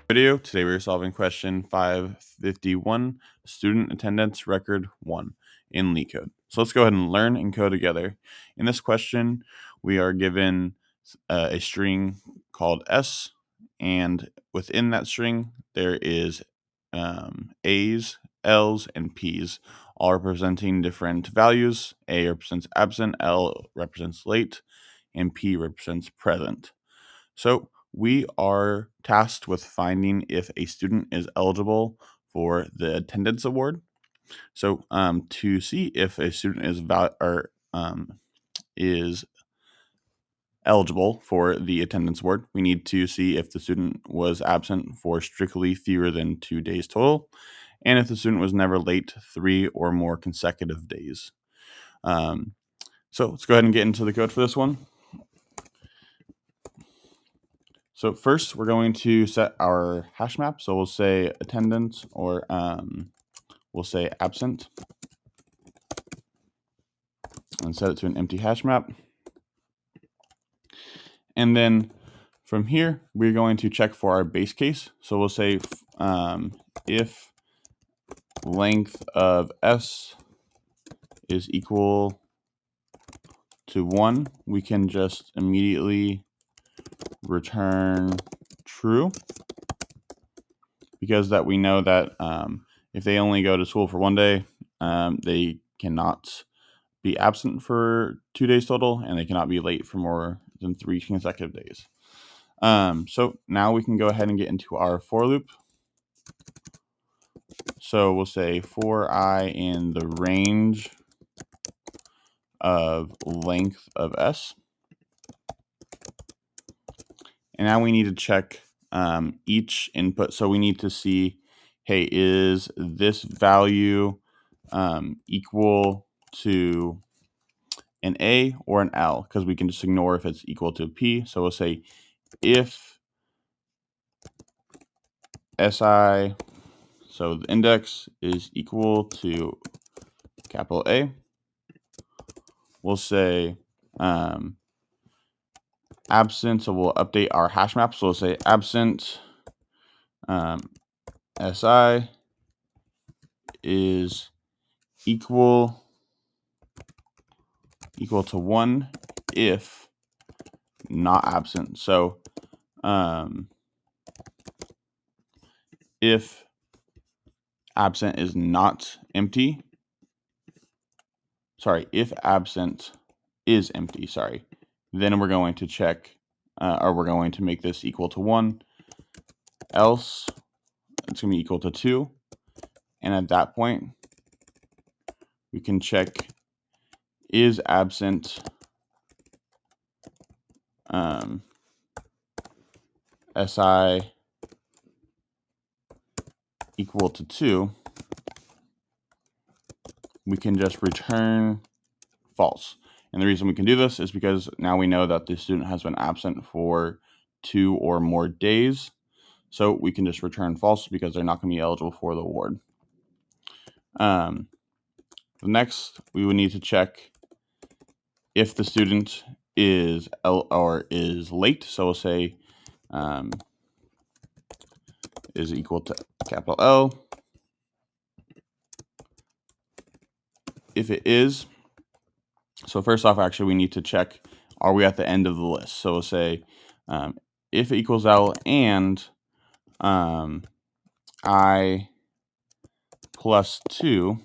Video. Today we are solving question 551, student attendance record 1 in LeetCode. So let's go ahead and learn and code together. In this question, we are given a string called S, and within that string, there is A's, L's, and P's, all representing different values. A represents absent, L represents late, and P represents present. So we are tasked with finding if a student is eligible for the attendance award. So to see if a student is eligible for the attendance award, we need to see if the student was absent for strictly fewer than 2 days total, and if the student was never late 3 or more consecutive days. So let's go ahead and get into the code for this one. So first, we're going to set our hash map. So we'll say attendance, or we'll say absent, and set it to an empty hash map. And then from here, we're going to check for our base case. So we'll say if length of S is equal to 1, we can just immediately return true, because that we know that if they only go to school for 1 day, they cannot be absent for 2 days total, and they cannot be late for more than 3 consecutive days. So now we can go ahead and get into our for loop. So we'll say for I in the range of length of S. And now we need to check each input. So we need to see, hey, is this value equal to an A or an L? Because we can just ignore if it's equal to P. So we'll say if SI, so the index, is equal to capital A, we'll say absent, so we'll update our hash map. So we'll say absent SI is equal to 1 if not absent. So if absent is not empty, if absent is empty, then we're going to check, or we're going to make this equal to 1, else it's going to be equal to 2, and at that point, we can check is absent SI equal to 2, we can just return false. And the reason we can do this is because now we know that the student has been absent for 2 or more days. So we can just return false because they're not going to be eligible for the award. Next, we would need to check if the student is late. So we'll say is equal to capital L. If it is, so first off, actually, we need to check, are we at the end of the list? So we'll say if it equals L and I plus 2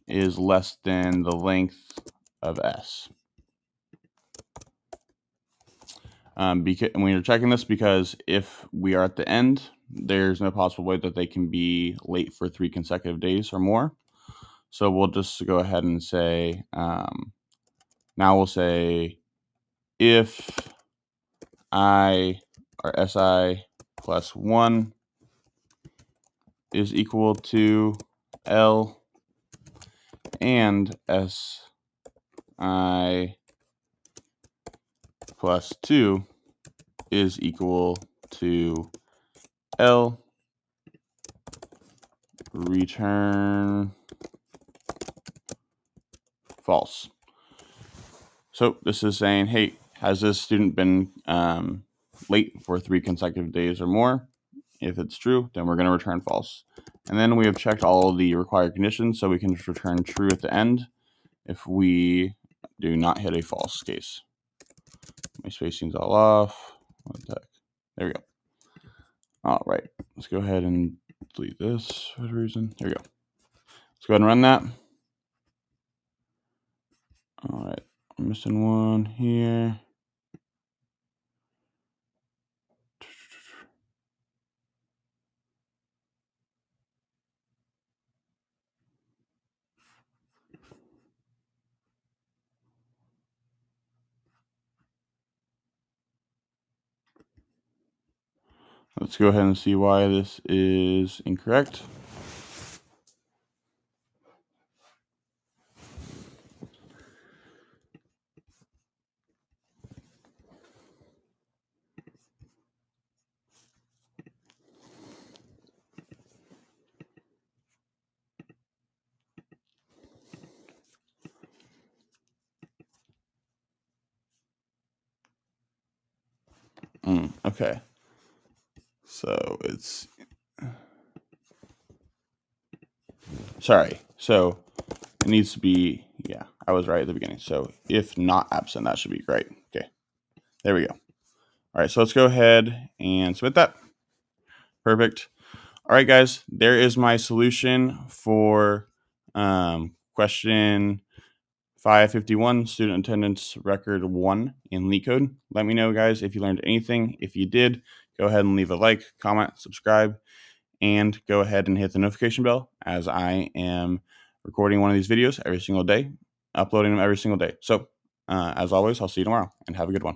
is less than the length of S. Because when you're checking this, because if we are at the end, there's no possible way that they can be late for 3 consecutive days or more. So we'll just go ahead and say, now we'll say if I or SI plus 1 is equal to L and SI plus 2 is equal to L, return false. So this is saying, hey, has this student been late for 3 consecutive days or more. If it's true, then we're going to return false. And then we have checked all of the required conditions, so we can just return true at the end if we do not hit a false case. My spacing's all off. What the heck? There we go. All right, let's go ahead and delete this for whatever reason. There we go. Let's go ahead and run that. All right, I'm missing one here. Let's go ahead and see why this is incorrect. Okay. So it's sorry. So it needs to be, yeah, I was right at the beginning. So if not absent, that should be great. Okay. There we go. All right. So let's go ahead and submit that. Perfect. All right, guys, there is my solution for question 551, student attendance record 1 in LeetCode. Let me know, guys, if you learned anything. If you did, go ahead and leave a like, comment, subscribe, and go ahead and hit the notification bell, as I am recording one of these videos every single day, uploading them every single day. So as always, I'll see you tomorrow, and have a good one.